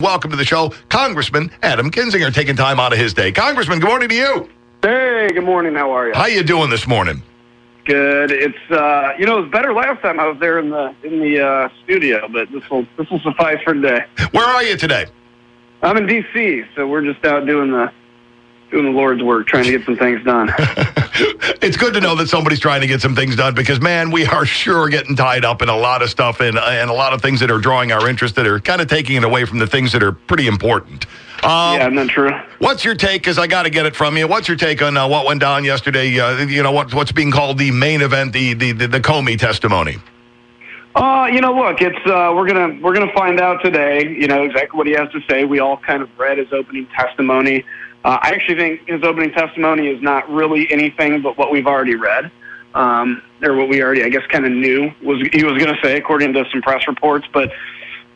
Welcome to the show, Congressman Adam Kinzinger, taking time out of his day. Congressman, good morning to you. Hey, good morning. How are you? How you doing this morning? Good. It's it was better last time I was there in the studio, but this will suffice for today. Where are you today? I'm in D.C., so we're just out doing the Lord's work, trying to get some things done. It's good to know that somebody's trying to get some things done because, man, we are sure getting tied up in a lot of stuff and a lot of things that are drawing our interest that are kind of taking it away from the things that are pretty important. Yeah, isn't that true? What's your take, because I got to get it from you, what's your take on what went down yesterday, what's being called the main event, the Comey testimony? Look, it's we're gonna find out today, exactly what he has to say. We all kind of read his opening testimony. I actually think his opening testimony is not really anything but what we've already read, or what we already, I guess, kind of knew he was going to say, according to some press reports. But,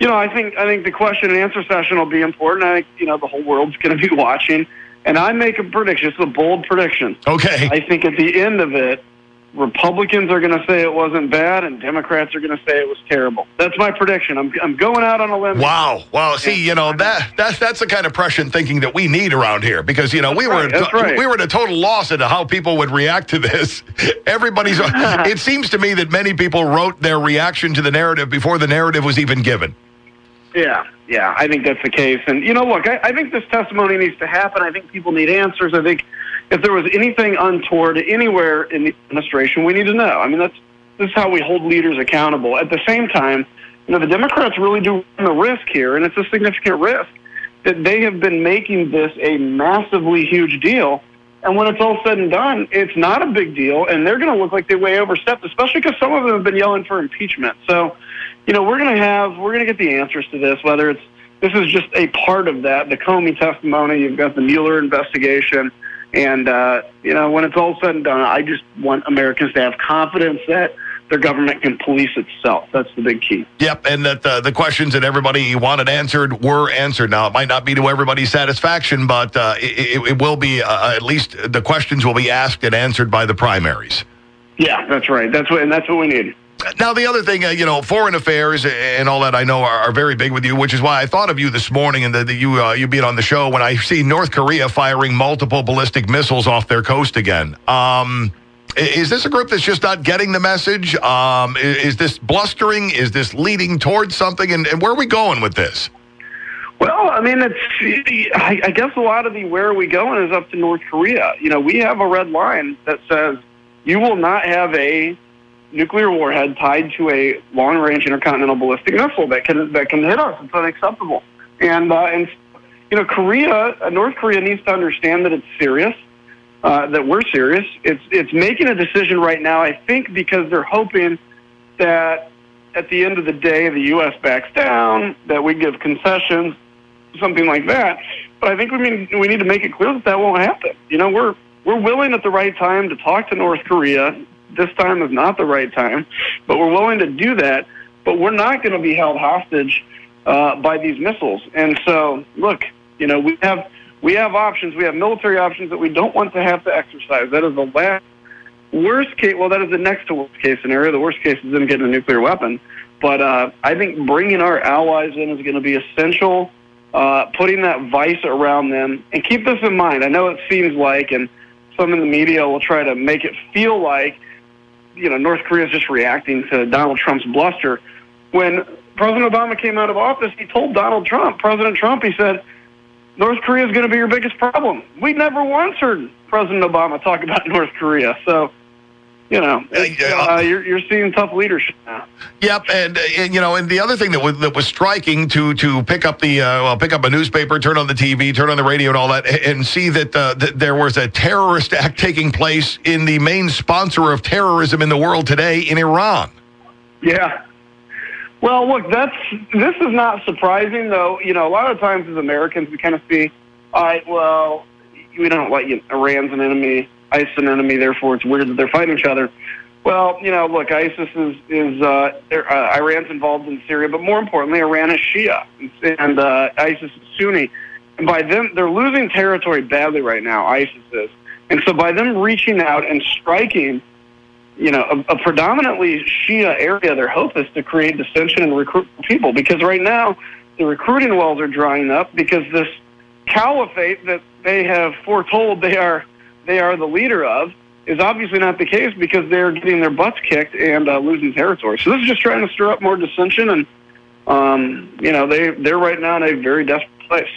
I think the question and answer session will be important. I think, the whole world's going to be watching. And I make a prediction. It's a bold prediction. Okay. I think at the end of it, Republicans are going to say it wasn't bad, and Democrats are going to say it was terrible. That's my prediction. I'm going out on a limb. Wow. See, that's the kind of prescient thinking that we need around here because, we were at a total loss into how people would react to this. It seems to me that many people wrote their reaction to the narrative before the narrative was even given. Yeah, I think that's the case. And, look, I think this testimony needs to happen. I think people need answers. I think if there was anything untoward anywhere in the administration, we need to know. I mean, this is how we hold leaders accountable. At the same time, the Democrats really do run a risk here, and it's a significant risk, that they have been making this a massively huge deal. And when it's all said and done, it's not a big deal, and they're going to look like they way overstepped, especially because some of them have been yelling for impeachment. So, we're going to get the answers to this, whether this is just a part of that, the Comey testimony, you've got the Mueller investigation, and, when it's all said and done, I just want Americans to have confidence that their government can police itself. That's the big key. Yep, and that the questions that everybody wanted answered were answered. Now, it might not be to everybody's satisfaction, but it will be, at least the questions will be asked and answered by the primaries. Yeah, that's right. That's what we need. Now, the other thing, foreign affairs and all that I know are very big with you, which is why I thought of you this morning and that you being on the show when I see North Korea firing multiple ballistic missiles off their coast again. Is this a group that's just not getting the message? Is this blustering? Is this leading towards something? And where are we going with this? Well, I mean, I guess a lot of the where are we going is up to North Korea. We have a red line that says you will not have a nuclear warhead tied to a long-range intercontinental ballistic missile that can hit us. It's unacceptable. And North Korea needs to understand that it's serious, that we're serious. It's making a decision right now, I think, because they're hoping that at the end of the day, the U.S. backs down, that we give concessions, something like that. But I think we need to make it clear that won't happen. We're willing at the right time to talk to North Korea. This time is not the right time, but we're willing to do that. But we're not going to be held hostage by these missiles. And so, look, we have options. We have military options that we don't want to have to exercise. That is the worst case. Well, that is the next to worst case scenario. The worst case is them getting a nuclear weapon. But I think bringing our allies in is going to be essential. Putting that vice around them, and keep this in mind. I know it seems like, and some in the media will try to make it feel like, North Korea is just reacting to Donald Trump's bluster. When President Obama came out of office, he told President Trump, he said, North Korea is going to be your biggest problem. We never once heard President Obama talk about North Korea. So, you're seeing tough leadership now. Yep, and the other thing that was striking to pick up pick up a newspaper, turn on the TV, turn on the radio, and all that, and see that there was a terrorist act taking place in the main sponsor of terrorism in the world today, in Iran. Yeah. Well, look, this is not surprising, though. A lot of times as Americans, we kind of see, all right, well, we don't like Iran's an enemy. ISIS an enemy, therefore it's weird that they're fighting each other. Well, look, ISIS is Iran's involved in Syria, but more importantly, Iran is Shia, and ISIS is Sunni. And by them, they're losing territory badly right now, ISIS is. And so by them reaching out and striking, a predominantly Shia area, their hope is to create dissension and recruit people, because right now, the recruiting wells are drying up because this caliphate that they have foretold they are the leader of is obviously not the case because they're getting their butts kicked and losing territory. So this is just trying to stir up more dissension, and they're right now in a very desperate place.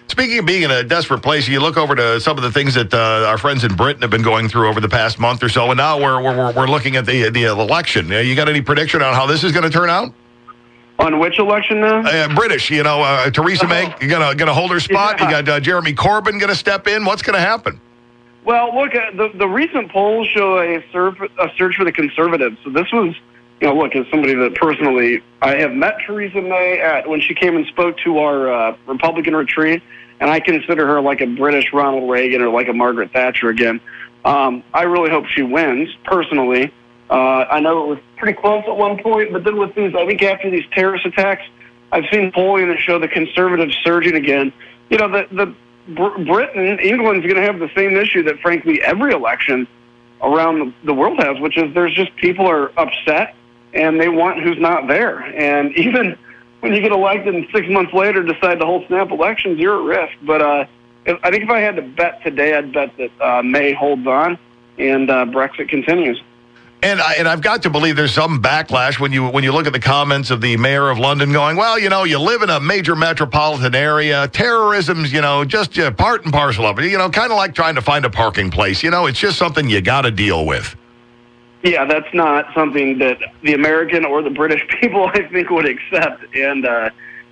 Speaking of being in a desperate place, you look over to some of the things that our friends in Britain have been going through over the past month or so, and now we're looking at the election. You got any prediction on how this is going to turn out? On which election now? British. Theresa May gonna hold her spot. Yeah. You got Jeremy Corbyn going to step in. What's going to happen? Well, look, the recent polls show a surge for the Conservatives. So this was, as somebody that personally, I have met Theresa May when she came and spoke to our Republican retreat, and I consider her like a British Ronald Reagan or like a Margaret Thatcher again. I really hope she wins, personally. I know it was pretty close at one point, but then with these, I think after these terrorist attacks, I've seen polling that show the Conservatives surging again. Britain, England's going to have the same issue that, frankly, every election around the world has, which is there's just people are upset and they want who's not there. And even when you get elected and 6 months later decide to hold snap elections, you're at risk. But I think if I had to bet today, I'd bet that May holds on and Brexit continues. And I've got to believe there's some backlash when you look at the comments of the mayor of London going, well, you live in a major metropolitan area. Terrorism's, just part and parcel of it. Kind of like trying to find a parking place. It's just something you got to deal with. Yeah, that's not something that the American or the British people, I think, would accept. And,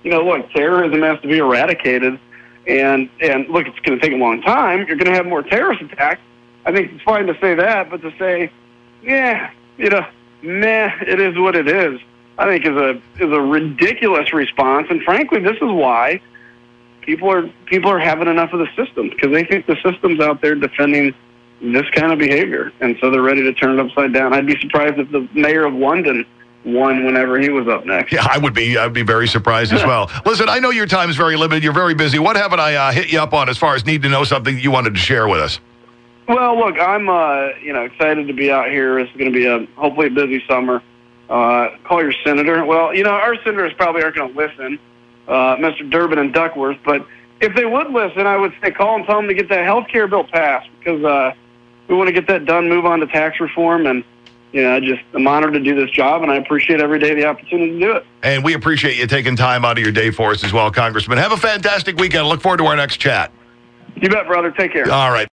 look, terrorism has to be eradicated. And look, it's going to take a long time. You're going to have more terrorist attacks. I think it's fine to say that, but to say, yeah, it is what it is, I think is a ridiculous response. And frankly, this is why people are having enough of the system, because they think the system's out there defending this kind of behavior, and so they're ready to turn it upside down. I'd be surprised if the mayor of London won whenever he was up next. Yeah, I'd be very surprised as well. Listen, I know your time is very limited. You're very busy. What haven't I hit you up on as far as need to know something that you wanted to share with us? Well, look, I'm excited to be out here. It's going to be hopefully a busy summer. Call your senator. Well, our senators probably aren't going to listen, Mr. Durbin and Duckworth, but if they would listen, I would say call and tell them to get that health care bill passed, because we want to get that done, move on to tax reform, and I'm honored to do this job, and I appreciate every day the opportunity to do it. And we appreciate you taking time out of your day for us as well, Congressman. Have a fantastic weekend. Look forward to our next chat. You bet, brother. Take care. All right.